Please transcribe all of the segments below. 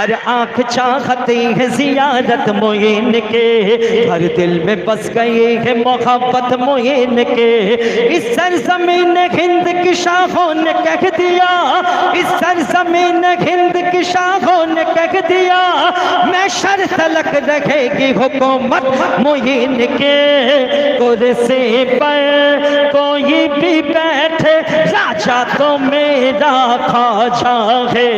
हर आँख चाहती है जियारत मोइन के, हर दिल में बस गई है मोहब्बत मोइन के। इस सरज़मीन हिंद की शाखों ने कह दिया, इस सरज़मीन हिंद की शाखों ने कह दिया, मैं शर तलक रहेगी हुकूमत मोइन के। कुर्सी पर कोई भी बैठे राजा तो मेरा ख्वाजा है,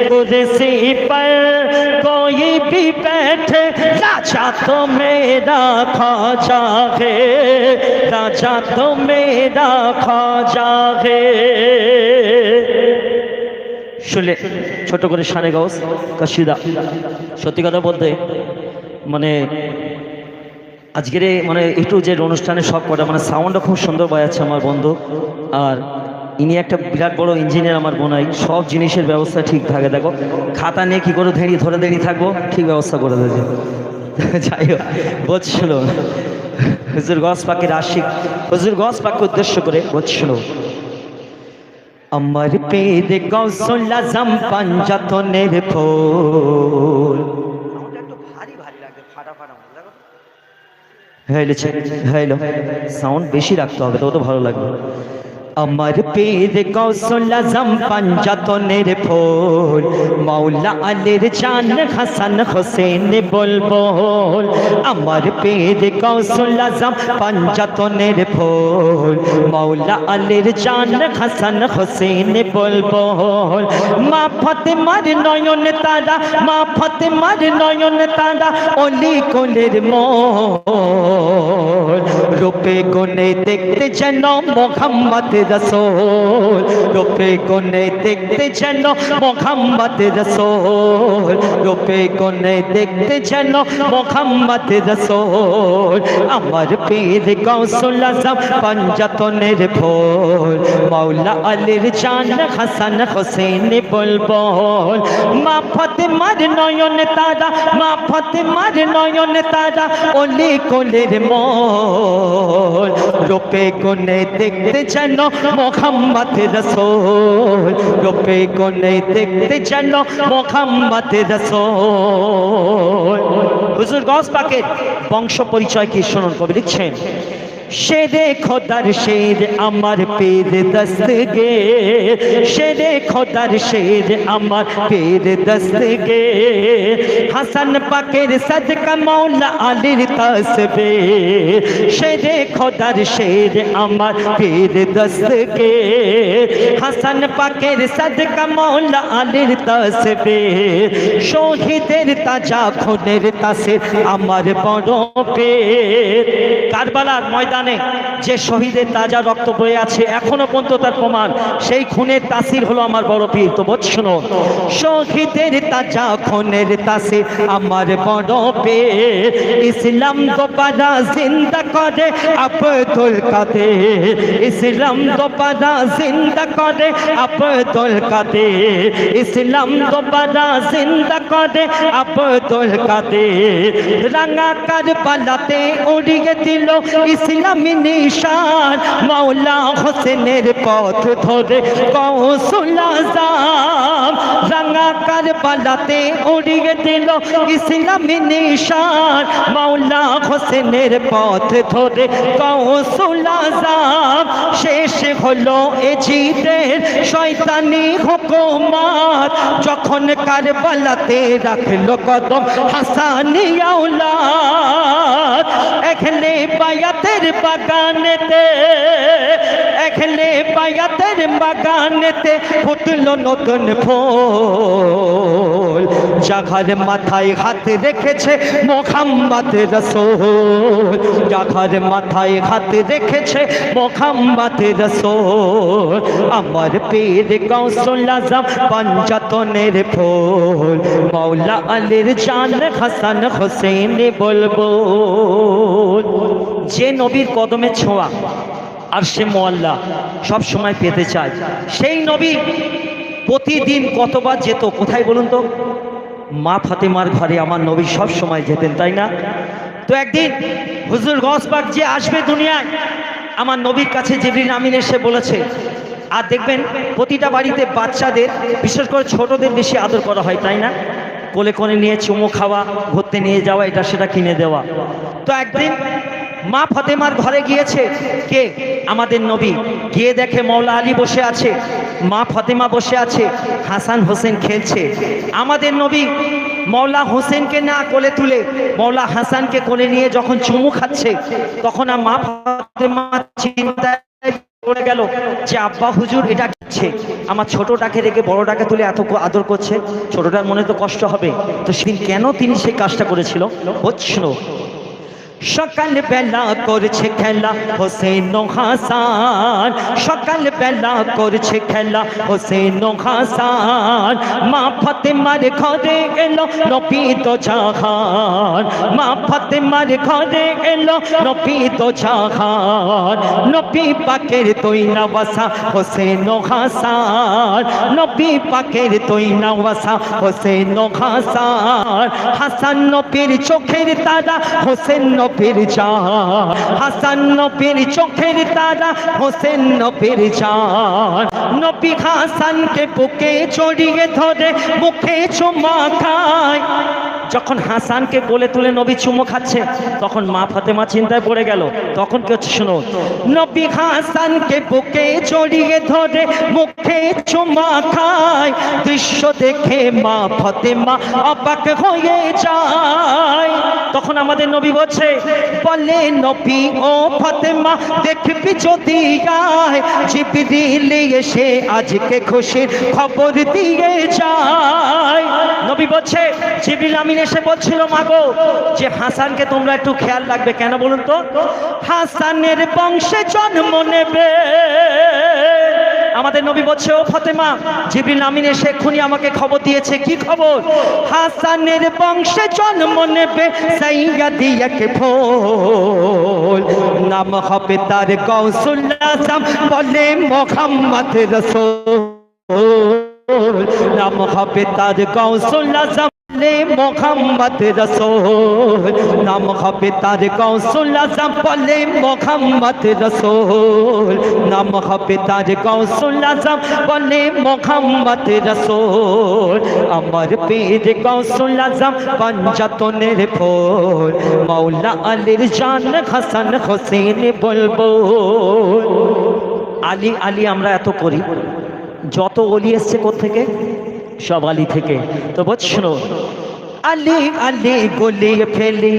कुर्सी पर कोई भी बैठे राजा तो मेरा ख्वाजा है, राजा तो मेरा ख्वाजा है। শুনলে ছোট করে শানে গাউস কাশিদা। সত্যি কথা বলতে মানে আজকের মানে একটু যে অনুষ্ঠানে সব কটা মানে সাউন্ডও খুব সুন্দর বাজাচ্ছে আমার বন্ধু, আর ইনি একটা বিরাট বড় ইঞ্জিনিয়ার আমার বোনাই, সব জিনিসের ব্যবস্থা ঠিক থাকে। দেখো খাতা নিয়ে কী করে ধরে দাঁড়িয়ে থাকবো, ঠিক ব্যবস্থা করে দেবে। যাই হোক বলছিল হুজুর গস পাকের আশিক, হুজুর গস পাককে উদ্দেশ্য করে বলছিল, আমার পেদ গৌসুল আজম পাঞ্জাতনের ফুল। সাউন্ড বেশি রাখতে হবে তো ভালো লাগবে। আমার পীর গৌসুল আজম পাঞ্জাতনের ফুল, মাওলা আলীর জান হাসান হোসেন বুলবুল। আমার পীর গৌসুল আজম পাঞ্জাতনের ফুল, মাওলা আলীর জান হাসান হোসেন বুলবুল। মা ফাতেমার নয়ন তারা, মা ফাতেমার নয়ন তারা, অলি কোলের মোল। রূপে গুণে দেখতে যেন মুহাম্মদ রসূল, রূপে গুণে দেখতে যেন মুহাম্মদ রসূল, রূপে গুণে দেখতে যেন মুহাম্মদ রসূল। আমার পীর গৌসুল আজম পাঞ্জাতনের ফুল, মাওলা আলীর জান হাসান হোসেন বুলবুল। মা ফাতেমার নয়ন তারা, মা ফাতেমার নয়ন তারা, অলি কোলের মোল। রূপে গুণে দেখতে যেন মুহাম্মদ রসূল, রূপে গুণে দেখতে যেন মুহাম্মদ রসূল। হুজুর গৌস পাকের বংশ পরিচয় কি শুনুন, কবি লিখছেন, शेरे खुदार शेर अमर पीर दस्तगीर, शेरे खुदार शेर अमर पीर दस्तगीर। हसन पाकेर सदका मौला अलीर तस्बीर, शेरे खुदार शेर अमर पीर दस्तगीर। हसन पाकेर सदका मौला अलीर तस्बीर, शहीदेर ताजा खूनेर तासीर अमर बड़ पीर। কারবালার ময়দানে যে শহীদের তাজা রক্ত বয়ে আছে এখনো পর্যন্ত তার প্রমাণ, সেই খুনের তাসির হলো আমার বড় পীর। তো বোঝ শোনো, শহীদের তাজা খুনের তাসির আমার বড় পীর। ইসলাম দোবারা জিন্দা করে আব্দুল কাদের, ইসলাম দোবারা জিন্দা করে আব্দুল কাদের, ইসলাম দোবারা জিন্দা করে আব্দুল কাদের। রাঙা কারবালাতে উড়িয়ে দিল ইসলামী নিশান, মাওলা হোসেনের পথ ধরে গৌসুল আজম। রাঙা কারবালাতে উড়িয়ে দিল ইসলামী নিশান, মাওলা হোসেনের পথ ধরে গৌসুল আজম। শেষ হলো এজিদের শয়তানি হুকুমত, যখন কারবালাতে রাখলো কদম হাসানি আওলাদ। এখানে বায়াতের বাগানেতে, এখানে বায়াতের বাগানেতে ফুটলো নতুন ফুল, জাগার মাথায় হাত রেখেছে মুহাম্মদ রসূল, জাগার মাথায় হাত রেখেছে মুহাম্মদ রসূল। আমার পীর গৌসুল আজম পাঞ্জাতনের ফুল, মাওলা আলীর জান হাসান হোসেন বুলবুল। যে নবীর কদমে ছোঁয়া আর সে মোয়াল্লা সব সময় পেতে চায়, সেই নবী প্রতিদিন কতবার যেত কোথায় বলুন তো? মা ফাতেমার ঘরে আমার নবী সব সময় যেতেন, তাই না? তো একদিন হুজুর গৌস পাক যে আসবে দুনিয়ায়, আমার নবীর কাছে জিবরিল আমিন এসে বলেছে। আর দেখবেন প্রতিটা বাড়িতে বাচ্চাদের বিশেষ করে ছোটদের বেশি আদর করা হয়, তাই না? কোলে কোলে নিয়ে চুমু খাওয়া, ঘুরতে নিয়ে যাওয়া, এটা সেটা কিনে দেওয়া। তো একদিন মা ফাতেমার ঘরে গিয়েছে কে? আমাদের নবী। গিয়ে দেখে মৌলা আলী বসে আছে, মা ফাতেমা বসে আছে, হাসান হোসেন খেলছে। আমাদের নবী মৌলা হোসেনকে না কোলে তুলে মৌলা হাসানকে কোলে নিয়ে যখন চুমু খাচ্ছে, তখন মা ফাতেমা চিন্তায় পড়ে গেল যে আব্বা হুজুর এটা কিচ্ছে, আমার ছোটটাকে রেখে বড়টাকে তুলে এত আদর করছে, ছোটটার মনে তো কষ্ট হবে। তো সেদিন কেন তিনি সেই কাজটা করেছিল বুঝছিল। সকাল বেলা করছে খেলা হোসেন ও হাসান, সকাল বেলা করছে খেলা হোসেন ও হাসান, মা ফাতেমার ঘরে এলো নবী দো জাহান, মা ফাতেমার ঘরে এলো নবী দো জাহান, নবী পাকের তুই নওয়াসা হোসেন ও হাসান, নবী পাকের তুই নওয়াসা হোসেন ও হাসান, হাসান নবীর চোখের তারা হোসেন নবীর জান, হাসান নবীর চোখের তারা হোসেন নবীর জান, নবী হাসানকে বুকে জড়িয়ে ধরে মুখে চুমা খায়। যখন হাসানকে কোলে তুলে নবী চুমো খাচ্ছে, তখন মা ফাতেমা চিন্তায় পড়ে গেল। তখন কি হচ্ছে শুনো, নবী হাসানকে বুকে জড়িয়ে ধরে মুখে চুমা খায়, দৃশ্য দেখে মা ফাতেমা অবাক হয়ে যায়। তখন আমাদের নবী বলছে, বলে নবী ও ফাতেমা দেখবি যদি আয়, জিবরিল এসে আজকে খুশির খবর দিয়ে যায়। নবী বলছে জিবরিল আমিন এসে বলছিল মাগো যে হাসানকে তোমরা একটু খেয়াল রাখবে। কেন বলুন তো? হাসানের বংশে জন্ম নেবে। আমাদের নবী বলছে, ও ফাতেমা জিবরিল আমিন এসে এক্ষুনি আমাকে খবর দিয়েছে। কি খবর? হাসানের বংশে জন্ম নেবে সাইয়্যিদি এক ফুল, নাম হবে তার গাউসুল আজম, বলে মুহাম্মদ রাসূল, নাম হবে তার গাউসুল আজম মোহাম্মদ রাসূল, নাম হবে তার গাউসুল আজম, বলে মোহাম্মদ রাসূল, নাম হবে তার গাউসুল আজম, বলে মোহাম্মদ রাসূল, আমার পীর গাউসুল আজম পঞ্জাতনের ফুল, মাওলা আলীর জান হাসান হোসেন বলবো। আলী আলী আমরা এত করি, যত অলি এসছে কোত্থেকে? সব আলী থেকে। তো বুঝছো, আলী আলী গলিয়ে ফেলি,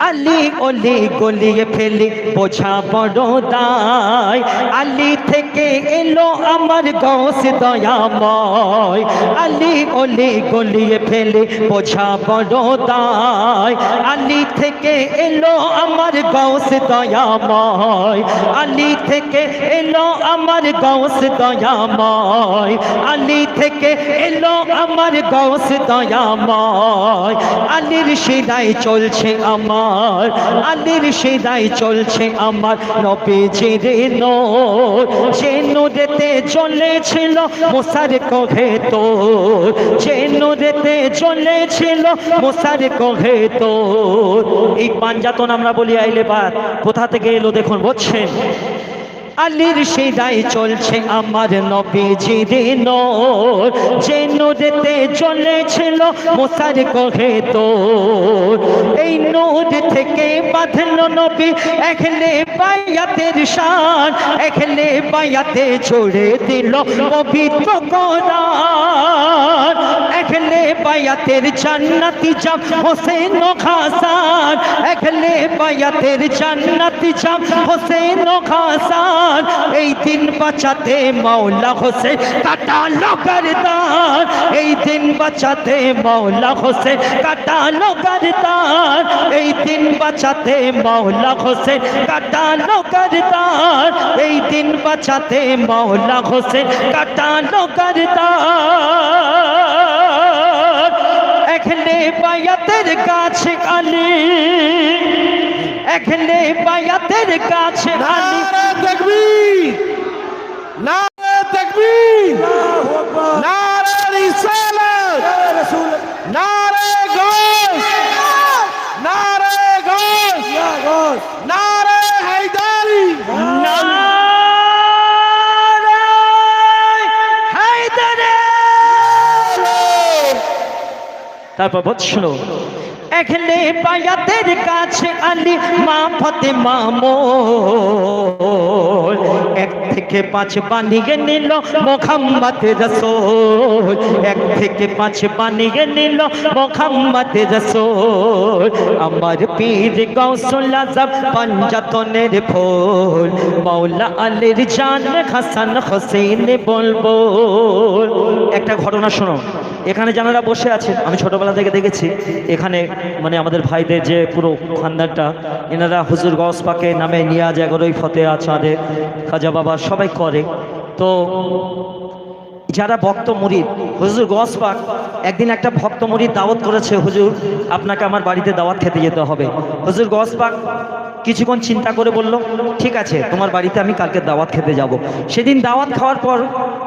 আলী অলি গলিয়ে ফেলি বোঝা বড় দায়, আলী থেকে এলো আমার গৌস দয়াময়, আলী অলি গলিয়ে ফেলি বোঝা বড় দায়, আলী থেকে এলো আমার গৌস দয়াময়, আলী থেকে এলো আমার গৌস দয়াময়, আলী থেকে এলো আমার গৌস দয়াময়, আলীর শিরায় চলছে আমার, আলীর শিরায় চলছে আমার নবীজির নূর, যে নূরেতে জ্বলেছিল মুসার কোহে তোর, যে নূরেতে জ্বলেছিল মুসার কোহে তোর। এই পাঞ্জাতন আমরা বলি আইলে বাদ, কোথা থেকে এলো দেখুন, বুঝছেন? আলীর শিরায় চলছে আমার নবীজির নূর, যে নূরেতে জ্বলেছিল মুসার কোহে তোর, এই নূর থেকে বাঁধলো নবী এখলে বায়াতের শান, এখলে বায়াতে জুড়ে দিল পবিত্র কোরআন, এখলে বায়াতের জান্নাতি জাম হোসেন ও হাসান, এখলে বায়াতের জান্নাতি জাম হোসেন ও হাসান, এই দিন বাঁচাতে মাওলা হোসেন কাটালো গর্দান, এই দিন বাঁচাতে মাওলা হোসেন কাটালো গর্দান, এই দিন বাঁচাতে মাওলা হোসেন কাটালো গর্দান, এই দিন বাঁচাতে মাওলা হোসেন কাটালো গর্দান। এখলে বায়াতের কাছে আলী, এখলে বায়াতের কাছে আলী, তাকবীর, নারে তাকবীর, নারে রিসালাত, নারে গাউস, নারে গাউস, নারে হায়দারি, নারে হায়দারি। তারপর বৎসল এখলে বায়াতের কাছে আলী মা ফাতেমা মোর 1 থেকে 5 বানিয়ে নিল মুহাম্মদ রাসূল 1 থেকে 5 বানিয়ে নিল মুহাম্মদ রাসূল আমার পীর গাউসুল আজম পঞ্জাতনের ফুল মাওলা আলীর জান হাসান হোসেন বলবো। একটা ঘটনা শোনো, এখানে যারা বসে আছেন আমি ছোটবেলা থেকে দেখেছি, এখানে মানে আমাদের ভাইদের যে পুরো খানদানটা এনারা হুজুর গৌস পাকে নামে নিয়াজ 11ই ফতেহা চাঁদে খাজা বাবা সবাই করে। তো যারা ভক্ত মুরিদ হুজুর গৌস পাক একদিন একটা ভক্ত মুরিদ দাওয়াত করেছে, হুজুর আপনাকে আমার বাড়িতে দাওয়াত খেতে যেতে হবে। হুজুর গৌস পাক কিছুক্ষণ চিন্তা করে বলল ঠিক আছে তোমার বাড়িতে আমি কালকে দাওয়াত খেতে যাব। সেদিন দাওয়াত খাওয়ার পর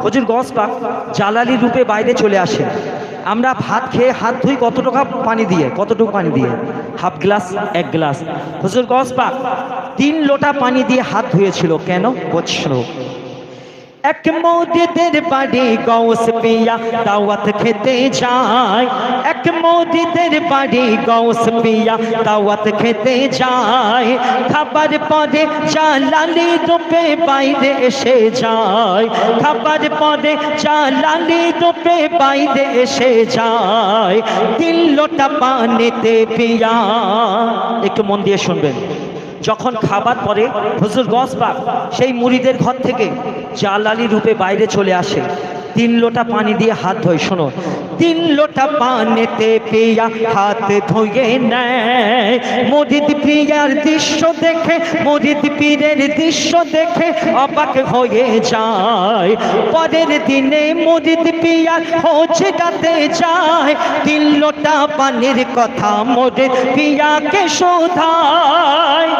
হুজুর গৌস পাক জালালি রূপে বাইরে চলে আসে। আমরা ভাত খেয়ে হাত ধুই কতটুকু পানি দিয়ে, হাফ গ্লাস 1 গ্লাস। হুজুর গৌস পাক 3 লোটা পানি দিয়ে হাত ধুয়েছিল। কেন? বৎসল এক মুরিদের বাড়ি গৌস পিয়া দাওয়াত খেতে যায়, এক মুরিদের বাড়ি গৌস পিয়া দাওয়াত খেতে যায়। খাবার পরে জালালি রূপে বাইরে এসে যায়, খাবার পরে জালালি রূপে বাইরে এসে যায়। 3 লোটা পানিতে পিয়া, একটু মন দিয়ে শুনবেন, যখন খাবার পরে হুজুর গৌস পাক সেই মুরিদের ঘর থেকে জালালি রূপে বাইরে চলে আসে, 3 লোটা পানি দিয়ে হাত ধোয়। শোনো, 3 লোটা পানিতে পিয়া হাত ধুয়ে নেয়। মুরিদ পিয়ার দৃশ্য দেখে, মুরিদ পীরের দৃশ্য দেখে অবাক হয়ে যায়। পরের দিনে মুরিদ পিয়ার হজরাতে যায়, 3 লোটা পানির কথা মুরিদ পিয়াকে শোধায়।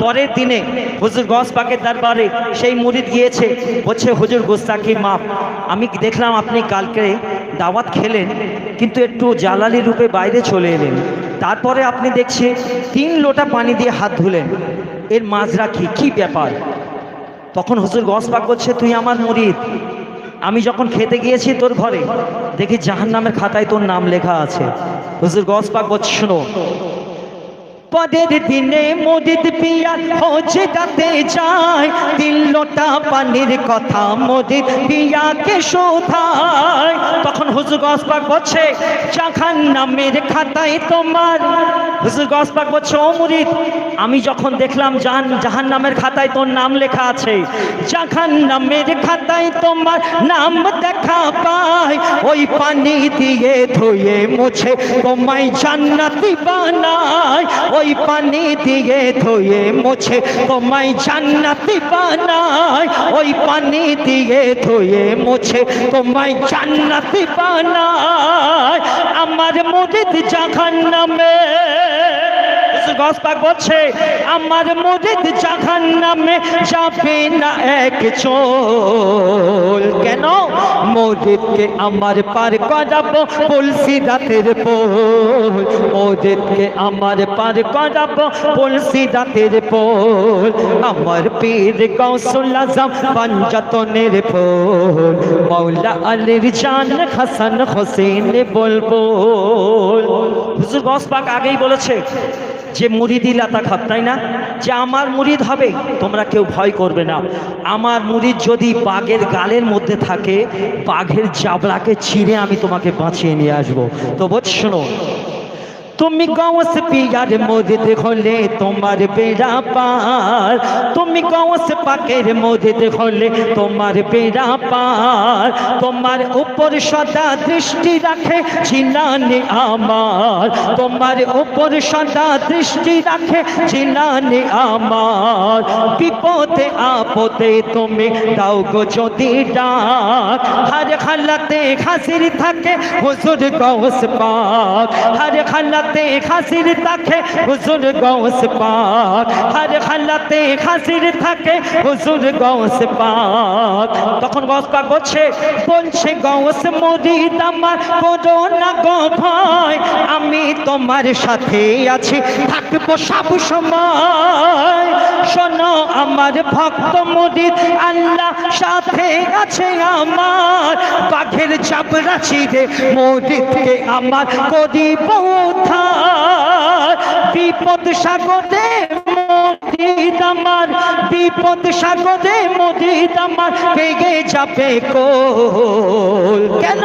পরের দিনে হুজুর গৌস পাকের দরবারে সেই মুরিদ গিয়েছে, বলছে হুজুর গুস্তাখি মাফ, আমি দেখলাম আপনি কালকে দাওয়াত খেলেন কিন্তু একটু জালালি রূপে বাইরে চলে এলেন, তারপরে আপনি দেখছি 3 লোটা পানি দিয়ে হাত ধুলেন, এর মাজরা কি ব্যাপার? তখন হুজুর গৌস পাক বলছে তুই আমার মুরিদ, আমি যখন খেতে গিয়েছি তোর ঘরে দেখি জাহান্নামের খাতায় তোর নাম লেখা আছে। হুজুর গৌস পাক বলছে শোনো, পরের দিনে মুরিদ পিয়া হজরাতে যায়, 3 লোটা পানির কথা মুরিদ পিয়াকে শোধায়। তখন হুজুর গৌস পাক বলছে জাহান্নামের খাতায় তোমার, হুজুর গৌস পাক বলছে ও মুরিদ আমি যখন দেখলাম জাহান্নামের খাতায় তোর নাম লেখা আছে, জাহান্নামের খাতায় তোমার নাম দেখা পায়, ওই পানি দিয়ে ধুয়ে মুছে তোমায় জান্নাতি বানায়, ওই পানি দিয়ে ধুয়ে মুছে তোমায় জান্নাতি বানায়, ওই পানি দিয়ে ধুয়ে মুছে তোমায় জান্নাতি বানায়। আমার মুরিদ জাহান্নামে, গৌস পাক বলছে আমার মুরিদ জাহান্নামে যাবে না এক চোল। কেন? মুরিদকে আমার পার করাবো পুলসিরাতের পোল, মুরিদকে আমার পার করাবো পুলসিরাতের পোল। আমার পীর গাউসুল আজম পঞ্জাতনের ফুল মাওলা আলীর জান হাসান হোসেন বলবো। হুজুর গৌস পাক আগেই বলেছে যে মুরিদি লাতা খাত, তাই না, যে আমার মুরিদ হবে তোমরা কেউ ভয় করবে না। আমার মুরিদ যদি বাঘের গালের মধ্যে থাকে, বাঘের জাবড়াকে ছিঁড়ে আমি তোমাকে বাঁচিয়ে নিয়ে আসবো। তো বোঝ শোনো, তুমি গৌস পিয়ার মুরিদ হলে তোমার বেড়া পার, তুমি গৌস পাকের মুরিদ হলে তোমার বেড়া পার। তোমার উপর সদা দৃষ্টি রাখে জিলানি আমার, তোমার উপর সদা দৃষ্টি রাখে জিলানি আমার। বিপদে আপদে তুমি দাও গো যদি ডাক, হর হালাতে হাজির থাকে হুজুর গৌস পাক, হর হালাতে হাজির থাকে হুজুর গৌস পাক, হর হালাতে হাজির থাকে হুজুর গৌস পাক। তখন গৌস পাক বলছে গৌস মুরিদ আমার করো না গো ভয়, আমি তোমার সাথে আছি থাকবো সব সময়। শোনো আমার ভক্ত মুরিদ আল্লাহ সাথে আছে আমার বাঘের চাবড়া ছিঁড়ে মুরিদকে আমার করিব উদ্ধার বিপদ সাগরে মুরিদ আমার বিপদ সাগরে মুরিদ আমার ভেঙে যাবে কোল কেন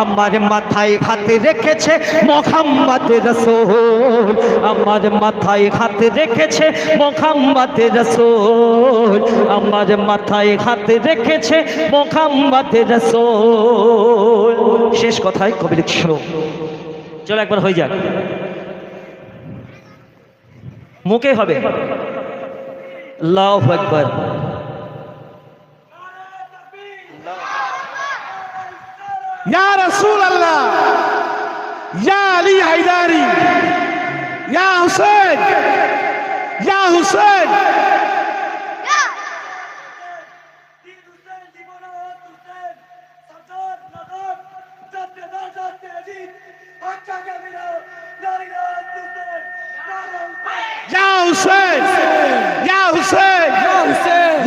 আমার মাথায় হাত রেখেছে মুহাম্মদ রাসূল আমার মাথায় হাত রেখেছে মুহাম্মদ রাসূল আমার মাথায় হাত রেখেছে মুহাম্মদ রাসূল শেষ কথায় কবি লিখছো চলো একবার হয়ে যাক মুখে হবে আল্লাহু আকবার या रसूल अल्लाह या अली हैदारी या हुसैन या हुसैन या हुसैन या हुसैन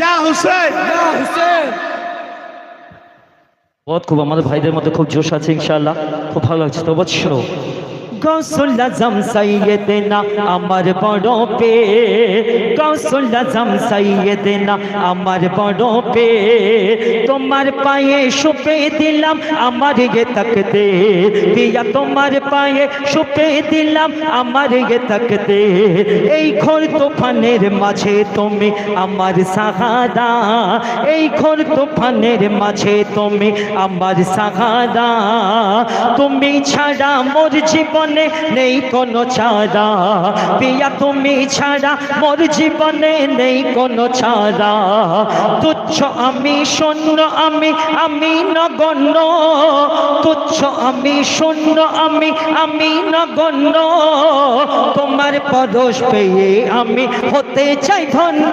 या हुसैन या हुसैन बहुत खूब हमारे भाईদের মধ্যে খুব জোশ আছে ইনশাআল্লাহ খুব ভালো লাগছে তো বৎসর গৌসুল আজম সাইয়েদেনা আমার বড় পে গৌসুল আজম সাইয়েদেনা আমার বড় পে তোমার পায়ে শুপে দিলাম আমার ये তকতে পিয়া তোমার পায়ে শুপে দিলাম আমার ये তকতে এই ঘোর তুফানের মাঝে তুমি আমার সাহারা এই ঘোর তুফানের মাঝে তুমি আমার সাহারা তুমি ছাড়া মোর জীবন নেই কোনো ছাড়া পিয়া তুমি ছাড়া মোর জীবনে নেই কোনো ছাড়া তুচ্ছ আমি শূন্য আমি নগণ্য তুচ্ছ আমি শূন্য আমি নগণ্য তোমার পরশ পেয়ে আমি হতে চাই ধন্য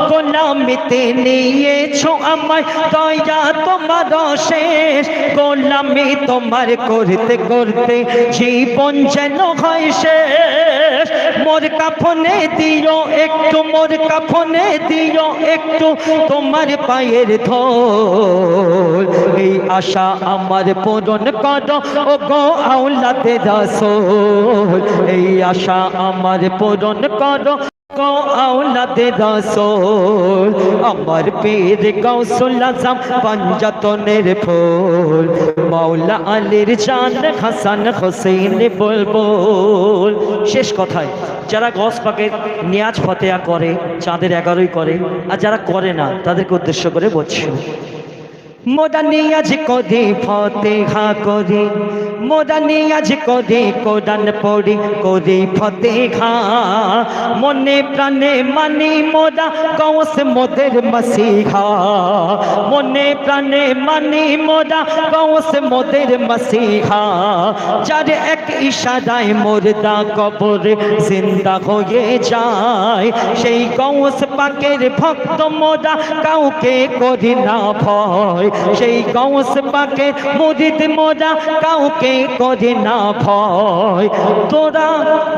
গোলামিতে নিয়েছো আমায় দয়া তোমার শেষ গোলামি তোমার করতে করতে জীবন যেন হয় শেষ মোর কাফনে দিও একটু মোর কাফনে দিও একটু তোমার পায়ের ধুল এই আশা আমার পূরণ করো ও গো আওলাদে রাসূল এই আশা আমার পূরণ করো গো আওলাদে রাসূল আমার পীর গাউসুল আজম পঞ্জতনের ফুল মাওলা আলীর জান হাসান হোসেন বুলবুল শেষ কথায় যারা গস পাকের নিয়াজ ফতেয়া করে চাঁদের 11ই করে আর যারা করে না তাদেরকে উদ্দেশ্য করে বলছি মোরা নিয়াজ করি ফতেহা করি মোরা নিয়াজ করি কোরআন পড়ি করি ফতেহা মনে প্রাণে মানি মোরা গৌস মোদের মসিহা মনে প্রাণে মানি মোরা গৌস মোদের মসিহা যার এক ইশারায় মুর্দা কবরে জিন্দা হয়ে যায় সেই গৌস পাকের ভক্ত মোরা কাউকে করি না ভয় সেই গৌস পাকের মুরিদ মোরা কাউকে করে না ভয় তোরা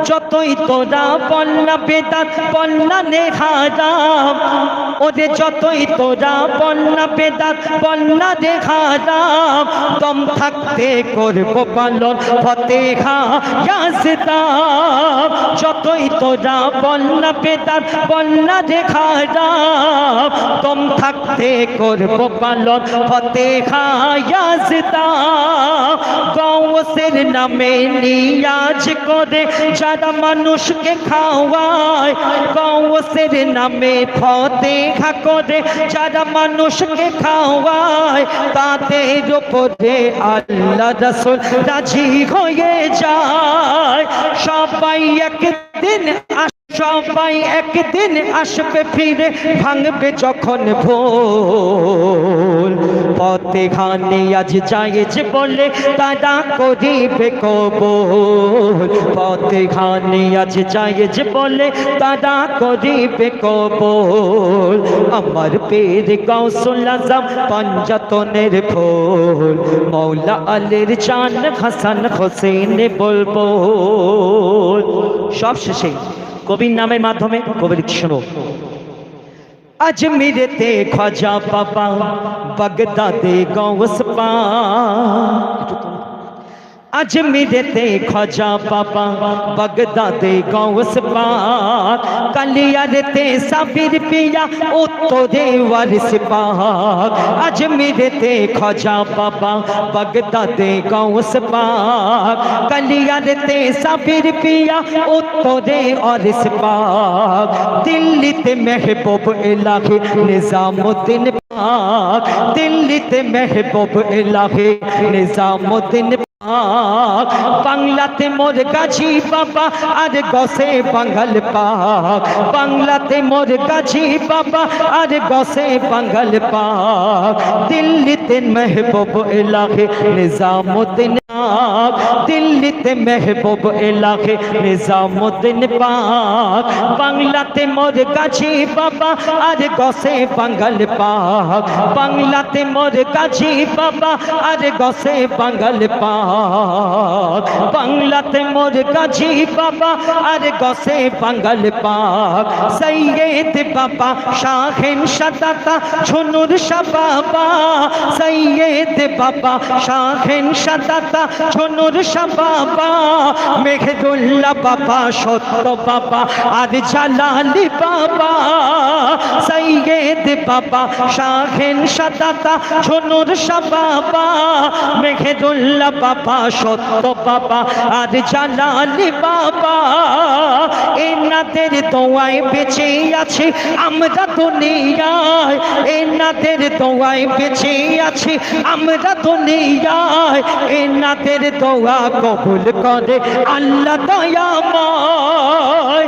যতই তোরা বলনা বেদাত বলনা নেহারাম ওদের যতই তোরা বলনা বেদাত বলনা নেহারাম দম থাকতে করবো পালন ফতেহা ইয়াজদাম যতই তোরা বলনা বেদাত বলনা নেহারাম দম থাকতে করবো পালন ফতেহা ইয়াজদাম গৌসের নামে নিয়াজ করে যারা মানুষকে খাওয়ায় গৌসের নামে ফতেহা করে যারা মানুষকে খাওয়ায় তাদের উপরে আল্লাহ রাসূল রাজি হয়ে যায় সবাই একদিন সবাই একদিন আসবে ফিরে ভাঙবে যখন ভুল ফতেহা নিয়াজ জায়েজ বলে তারা করিবে কবুল ফতেহা নিয়াজ জায়েজ বলে তারা করিবে কবুল আমার পীর গাউসুল আজম পঞ্জতনের ফুল মাওলা আলীর জান হাসান হোসেন বুলবুল সব শেষে কবির নামের মাধ্যমে কবির শোনো। अजमेरते ख्वाजा बाबा बगदादे गौस पाक अजमेरते ख्वाजा बाबा बगदादे गौस पाक कलियारते साबिर पिया उत्तरे वारिस पाक अजमेरते ख्वाजा बाबा बगदादे गौस पाक कलियारते साबिर पिया उत्तरे वारिस पाक दिल्लीते महबूब इलाही निजामुद्दीन पाक दिल्लीते महबूब इलाही निजामुद्दीन বাংলাতে মোর গাজী বাবা আর গসে বাঙ্গাল পাক বাংলাতে মোর গাজী বাবা আর গসে বাঙ্গাল পাক দিল্লিতে মেহবুব ইলাহি নিজামুদ্দিন পাক দিল্লিতে মেহবুব ইলাহি নিজামুদ্দিন পাক বাংলাতে মোর গাজী বাবা আর গসে বাঙ্গাল পাক বাংলাতে মোর গাজী বাবা আর গসে বাঙ্গাল পাক বাংলাতে মোর গাজী বাবা আর গসে বাঙ্গাল পাক সৈয়দ বাবা শাহেন সাদাতা ঝুনুর শাহ বাবা সৈয়দ বাবা শাহেন সাদাতা ঝুনুর শাহ বাবা মেঘদুল্লাহ বাবা সত্য বাবা আর জালালি বাবা সৈয়দ বাবা শাহেন সাদাতা ঝুনুর শাহ বাবা মেঘদুল্লাহ বাবা সত্য বাবা আর জালালি বাবা এনাদের দোয়ায় বেঁচে আছি আমরা দুনিয়ায় এনাদের দোয়ায় বেঁচে আছি আমরা দুনিয়ায় এনাদের দোয়া কবুল করে আল্লাহ দয়াময়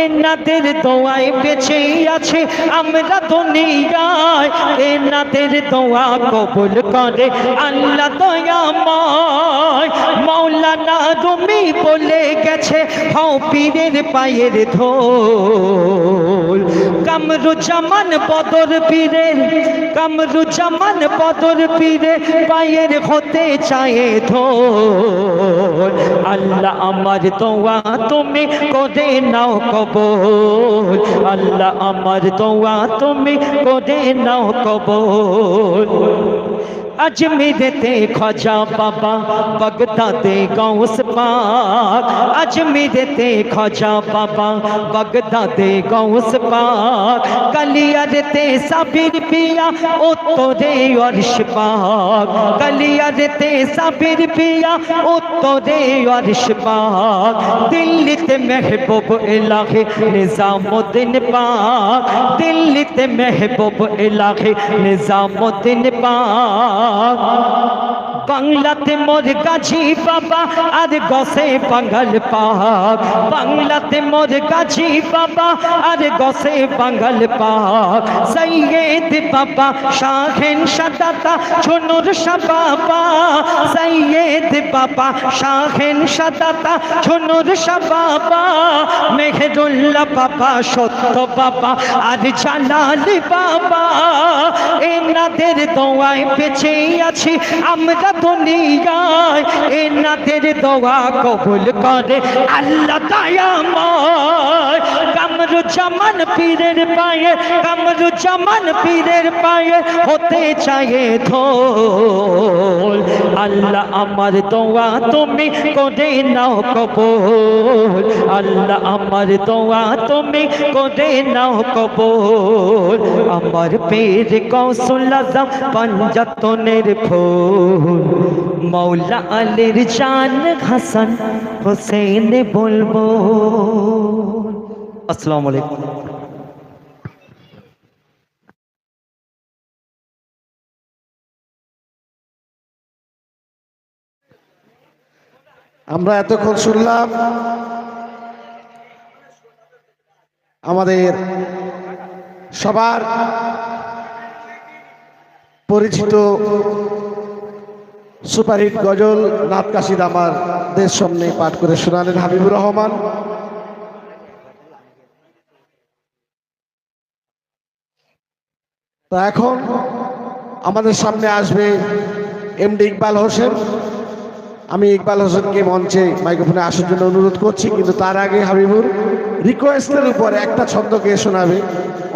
এনাদের দোয়ায় বেঁচে আছে আমরা দুনিয়ায় এনাদের দোয়া কবুল করে আল্লাহ দয়াময় মাওলানা রুমি বলে গেছে হও পীরের পায়ের ধুল কামরুজ্জামান বদর পীরের কামরুজ্জামান বদর পীরের পায়ের হতে চায় ধুল আল্লাহ আমার দোয়া তুমি করে নাও কবুল আল্লাহ আমার দোয়া তুমি করে নাও কবুল अजमेरते ख्वाजा बाबा बगदादे गौस पाक अजमेरते ख्वाजा बाबा बगदादे गौस पाक कलियारते साबिर पिया उत्तरे अर्श पाक कलियारते साबिर पिया उत्तरे अर्श पाक दिल्लीते महबूब इलाही निजामुद्दीन पाक दिल्लीते महबूब इलाही निजामुद्दीन पाक বাংলাতে মোর গাজী বাবা আর গসে বাঙ্গাল পাক বাংলাতে মোর গাজী বাবা আর গসে বাঙ্গাল পাক সৈয়দ বাবা শাহেন সাদাতা ঝুনুর শাহ বাবা সৈয়দ বাবা শাহেন সাদাতা ঝুনুর শাহ বাবা মেঘদুল্লাহ বাবা সত্য বাবা আর জালালি বাবা এনাদের দোয়ায় বেঁচে আছি আমরা দুনিয়ায় এনাদের দোয়া কবুল করে আল্লাহ দয়াময় কামরুজ্জামান পীরের পায়ে কামরুজ্জামান পীরের পায়ে হতে চায় ধুল আল্লাহ আমার দোয়া তুমি করে নাও কবুল আল্লাহ আমার দোয়া তুমি করে নাও কবুল আমার পীর গৌসুল আজম পঞ্জাতনের ফুল মৌলা আলীর জান হাসান হোসেন বলবো আসসালামু আলাইকুম আমরা এতক্ষণ শুনলাম আমাদের সবার পরিচিত সুপারহিট গজল নাত কাশিদ আমার দেশ সামনে পাঠ করে শোনালেন হাবিবুর রহমান। তো এখন আমাদের সামনে আসবে এমডি ইকবাল হোসেন। আমি ইকবাল হোসেনকে মঞ্চে মাইক্রোফোনে আসার জন্য অনুরোধ করছি, কিন্তু তার আগে হাবিবুর রিকোয়েস্টের উপর একটা ছন্দ গেয়ে শোনাবে।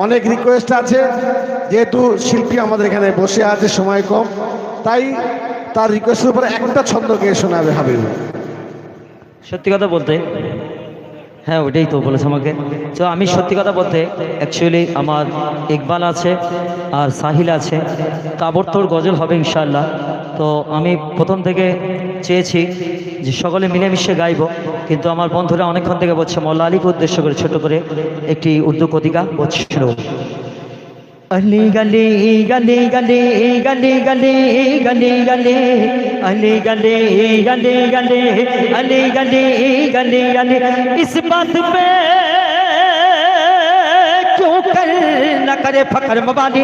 অনেক রিকোয়েস্ট আছে, যেহেতু শিল্পী আমাদের এখানে বসে আছে, সময় কম, তাই তার রিকোয়েস্টের উপর একটা ছন্দ গেয়ে শোনাবে হাবিব। সত্যি কথা বলতে, হ্যাঁ ওটাই তো বলেছে আমাকে। তো আমি সত্যি কথা বলতে অ্যাকচুয়ালি আমার ইকবাল আছে আর সাহিল আছে, তাবড়তোড় গজল হবে ইনশাআল্লাহ। তো আমি প্রথম থেকে চেয়েছি যে সকলে মিলেমিশে গাইব, কিন্তু আমার বন্ধুরা অনেকক্ষণ থেকে বলছে মৌলা আলীকে উদ্দেশ্য করে ছোট করে একটি উর্দু কতিকা বলছিল। अली गली गली गली गली गली गली गली अली गली गली गली अली गली गली गली इस बात पे क्यों कर न करे फकर मवाली,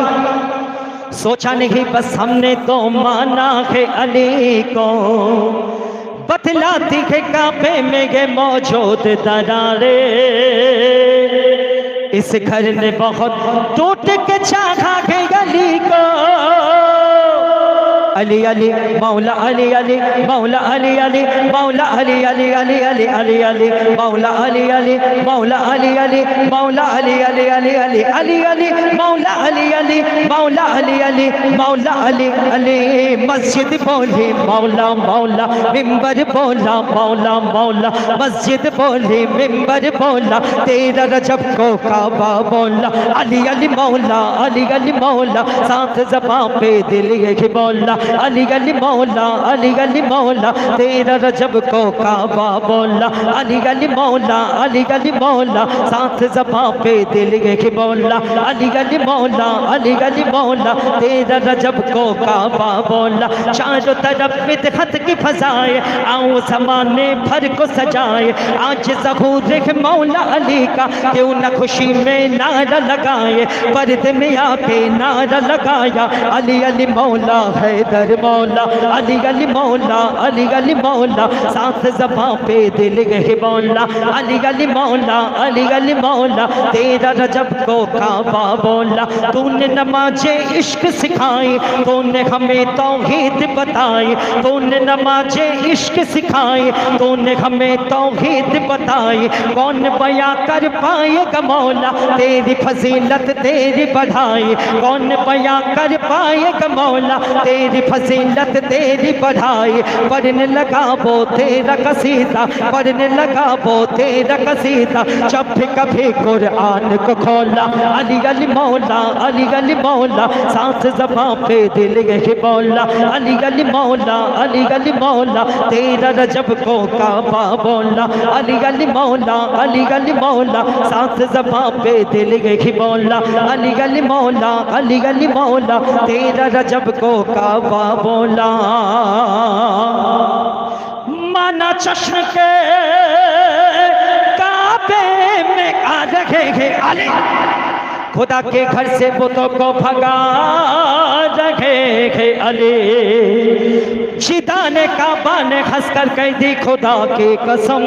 सोचा नहीं बस हमने तो माना है अली को, बतलाती है काबे में ये मौजूद दरारे, इस घर ने बहुत टूट के चाहा के गली को, अली अली मौला अली अली मौला अली अली मौला अली अली अली अली अली अली मौला अली अली मौला अली अली मौला अली अली अली अली अली अली मौला अली अली मौला अली अली मौला अली अली, मस्जिद बोली मौला मौला मिंबर बोला मौला मौला, मस्जिद बोली मिंबर बोला, तेरा रजब को काबा बोला, अली अली मौला अली अली मौला, साथ ज़बान पे दिल ये बोला, अली अली मौला अली अली मौला, तेरा रजब को काबा बोला, अली अली मौला अली अली मौला, साथ ज़बान पे दिल ये बोला, अली अली मौला अली अली मौला, तेरा रजब को काबा बोला, चारों तरफ बिदअत की फजाए, आओ ज़माने भर को सजाए, आज ज़हूर है मौला अली का, क्यों न खुशी में नारा लगाए, पर्दे में आके नारा लगाया, अली अली मौला हैदर मौला, अली अली मौला अली अली मौला, साथ ज़बान पे दिल गए बोला, अली अली मौला अली अली मौला, तेरा रजब को काबा बोला, तूने नमाज़े इश्क सिखाई, तूने हमें तौहीद बताई, तूने नमाज़े इश्क सिखाई, तूने हमें तौहीद बताई, कौन बयां कर पाएगा मौला तेरी फजीलत तेरी बढ़ाई, कौन बयां कर पाएगा मौला तेरी फजीलत तेरी बढ़ाई, पढ़ने लगा वो तेरा कसीदा, पढ़ने लगा वो तेरा कसीदा, जब भी कभी कुरान को खोला, अली अली मौला अली अली मौला, साथ ज़बान पे दिल ये बोला, अली अली मौला अली अली मौला, तेरा रजब को काबा बोला, अली अली मौला अली अली मौला, साथ ज़बान पे दिल ये बोला, अली अली मौला अली अली मौला, तेरा रजब को काबा बोला, माना चश्म के काबे में आ रहे हैं अली, खुदा के घर से बुतों को भगा रहे हैं अली, शिदा ने काबा ने हंसकर कह दी खुदा की कसम,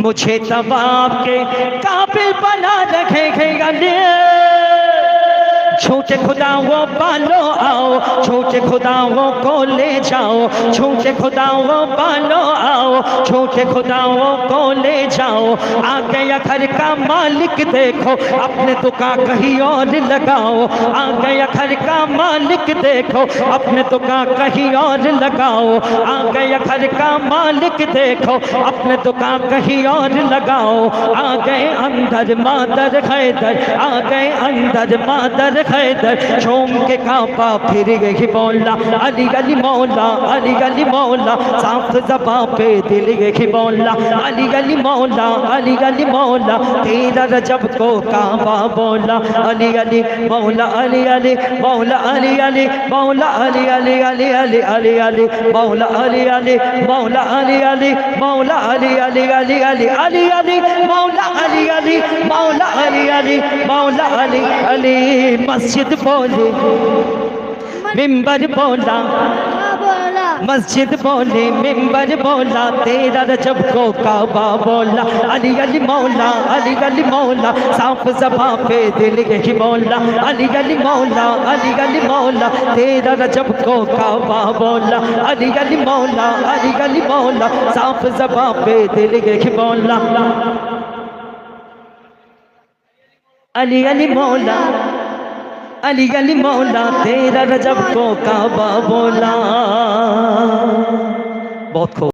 मुझे तवाब के काबिल बना रहे हैं अली, झूठे खुदाओं पालो आओ, झूठे खुदाओं को ले जाओ, झूठे खुदाओं पालो आओ, झूठे खुदाओं को ले जाओ, आ गया घर का मालिक देखो, अपने दुकान कहीं और लगाओ, आ गया घर का मालिक देखो, अपने दुकान कहीं और लगाओ, आ गया घर का मालिक देखो, अपने दुकान कहीं और लगाओ, आ गए अंदर मादर हैदर, आ गए अंदर मादर हैदर, झूम के कांपा फिर गई बोला, अली अली मौला अली अली मौला, साफ ज़बान पे दिल गई बोला, अली अली मौला अली अली मौला, तेरा रजब को कांपा बोला, अली अली मौला अली अली मौला अली अली मौला अली अली अली अली अली अली मौला अली अली मौला अली अली मौला अली अली अली अली अली अली मौला अली अली मौला अली अली मौला अली अली, मस्जिद बोली मिंबर बोला मस्जिद बोले मिंबर बोला तेरा रजब को काबा बोला अली अली मौला अली अली मौला साफ ज़बां पे दिल यही बोला अली अली मौला अली अली मौला तेरा रजब को काबा बोला अली अली मौला अली अली मौला साफ ज़बां पे दिल यही बोला अली अली मौला अली अली मौला तेरा रजब को काबा बोला बहुत खूब।